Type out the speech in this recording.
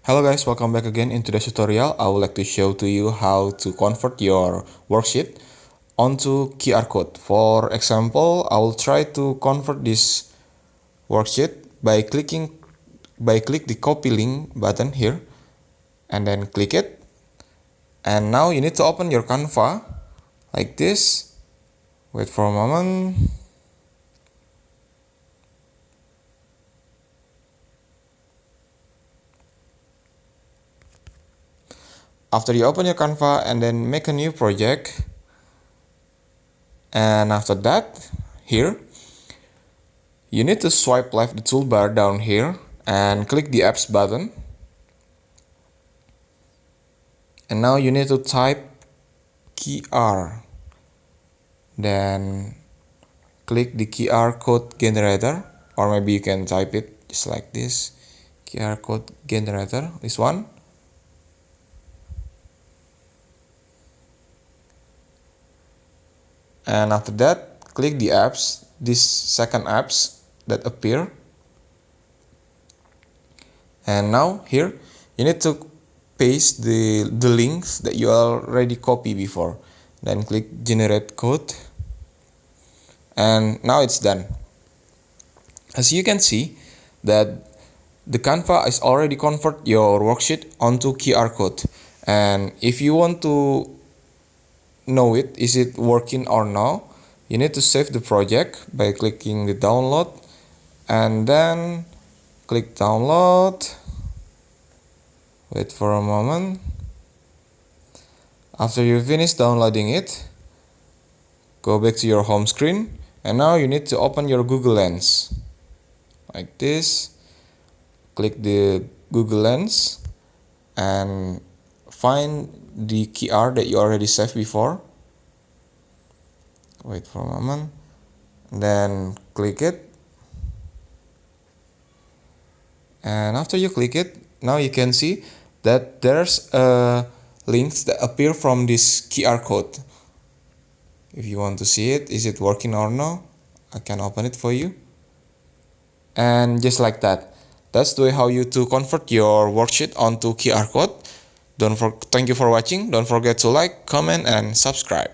Hello guys, welcome back again. In today's tutorial, I would like to show to you how to convert your worksheet onto QR code. For example, I will try to convert this worksheet by click the copy link button here and then click it. And now you need to open your Canva like this. Wait for a moment. After you open your Canva and then make a new project, and after that, here, you need to swipe left the toolbar down here and click the apps button. And now you need to type QR. Then click the QR code generator, or maybe you can type it just like this. QR code generator, this one. And after that, click the apps, this second apps that appear. And now here, you need to paste the links that you already copied before. Then click generate code. And now it's done. As you can see that the Canva is already convert your worksheet onto QR code. And if you want to know is it working or not, you need to save the project by clicking the download and then click download. Wait for a moment. After you finish downloading it, go back to your home screen, and now you need to open your Google Lens like this. Click the Google Lens and find the QR that you already saved before. Wait for a moment. Then click it. And after you click it, now you can see that there's links that appear from this QR code. If you want to see it, is it working or not, I can open it for you. And just like that, that's the way how you to convert your worksheet onto QR code. Thank you for watching. Don't forget to like, comment, and subscribe.